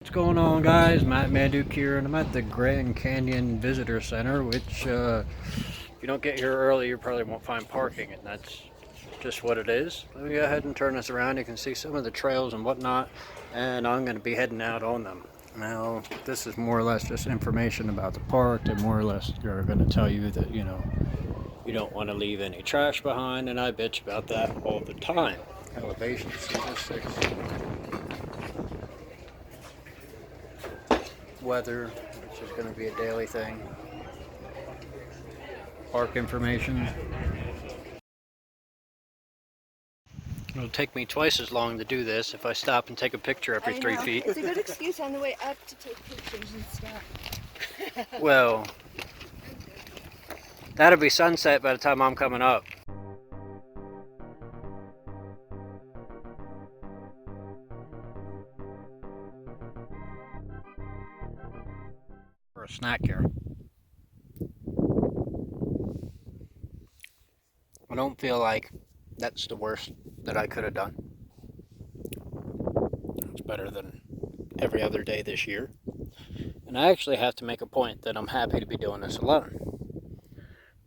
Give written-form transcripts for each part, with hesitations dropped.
What's going on, guys? Matt Manduke here, and I'm at the Grand Canyon Visitor Center, which, if you don't get here early, you probably won't find parking, and that's just what it is. Let me go ahead and turn this around. You can see some of the trails and whatnot, and I'm going to be heading out on them. Now, this is more or less just information about the park, and more or less they're going to tell you that, you don't want to leave any trash behind, and I bitch about that all the time. Elevation 606. Weather, which is going to be a daily thing. Park information. It'll take me twice as long to do this if I stop and take a picture every 3 feet. It's a good excuse on the way up to take pictures and stuff. Well, that'll be sunset by the time I'm coming up. For a snack here. I don't feel like that's the worst that I could have done. It's better than every other day this year. And I actually have to make a point that I'm happy to be doing this alone.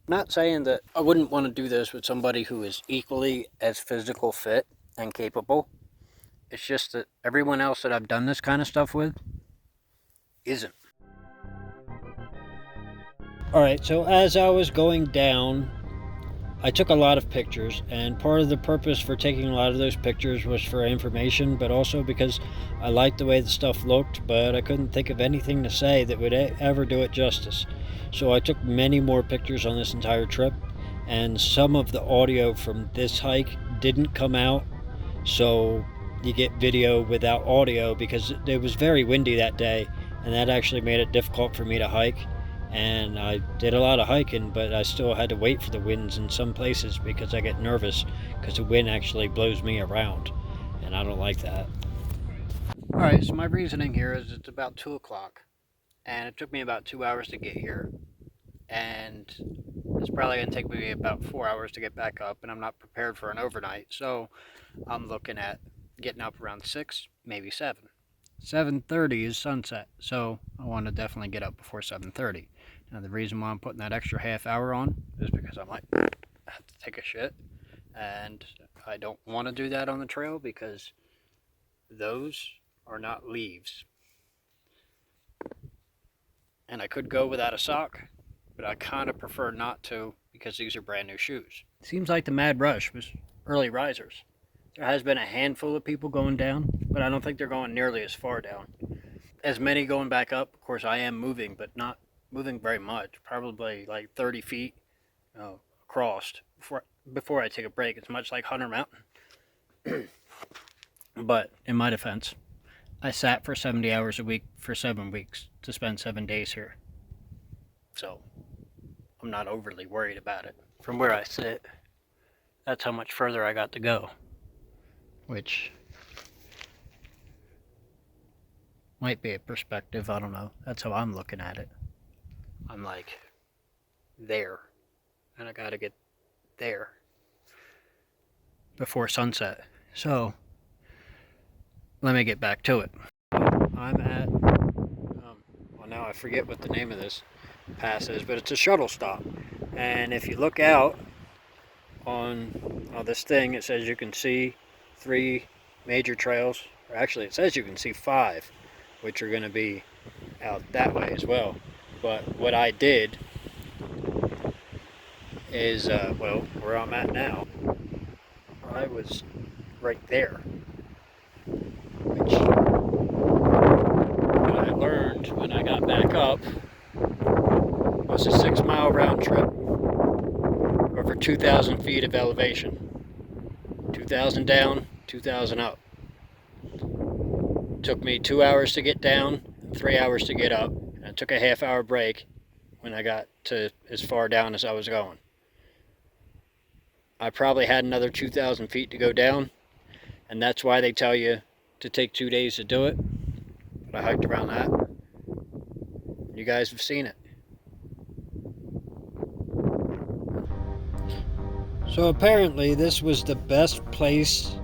Not saying that I wouldn't want to do this with somebody who is equally as physical fit and capable. It's just that everyone else that I've done this kind of stuff with isn't. Alright, so as I was going down, I took a lot of pictures, and part of the purpose for taking a lot of those pictures was for information, but also because I liked the way the stuff looked, but I couldn't think of anything to say that would ever do it justice. So I took many more pictures on this entire trip, and some of the audio from this hike didn't come out, so you get video without audio because it was very windy that day, and that actually made it difficult for me to hike. And I did a lot of hiking, but I still had to wait for the winds in some places because I get nervous because the wind actually blows me around, and I don't like that. Alright, so my reasoning here is it's about 2 o'clock, and it took me about 2 hours to get here, and it's probably going to take me about 4 hours to get back up, and I'm not prepared for an overnight, so I'm looking at getting up around 6, maybe 7. 7:30 is sunset, so I want to definitely get up before 7:30. Now the reason why I'm putting that extra half hour on is because I might have to take a shit, and I don't want to do that on the trail because those are not leaves. And I could go without a sock, but I kind of prefer not to because these are brand new shoes. Seems like the mad rush was early risers. There has been a handful of people going down, but I don't think they're going nearly as far down. As many going back up. Of course, I am moving, but not moving very much. Probably like 30 feet across before I take a break. It's much like Hunter Mountain. But in my defense, I sat for 70 hours a week for 7 weeks to spend 7 days here. So I'm not overly worried about it. From where I sit, that's how much further I got to go. Which might be a perspective, I don't know. That's how I'm looking at it. I'm like there, and I gotta get there before sunset. So let me get back to it. I'm at well, now I forget what the name of this pass is, but it's a shuttle stop, and if you look out on this thing, it says you can see 3 major trails, or actually it says you can see 5, which are going to be out that way as well. But what I did is, well, where I'm at now, I was right there, which what I learned when I got back up was a 6-mile round trip over 2,000 feet of elevation. 2,000 down, 2,000 up. Took me 2 hours to get down, 3 hours to get up, and I took a half-hour break when I got to as far down as I was going. I probably had another 2,000 feet to go down, and that's why they tell you to take 2 days to do it. But I hiked around that. You guys have seen it. So apparently this was the best place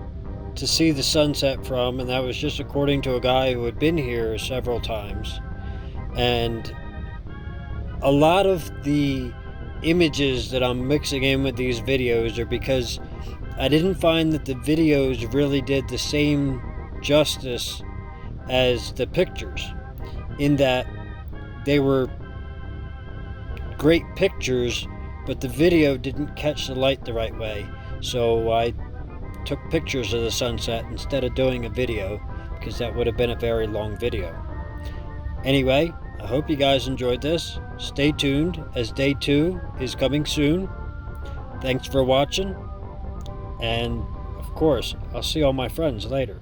to see the sunset from, and that was just according to a guy who had been here several times. And a lot of the images that I'm mixing in with these videos are because I didn't find that the videos really did the same justice as the pictures, in that they were great pictures, but the video didn't catch the light the right way. So I took pictures of the sunset instead of doing a video, because that would have been a very long video. Anyway, I hope you guys enjoyed this. Stay tuned, as day 2 is coming soon. Thanks for watching, and of course, I'll see all my friends later.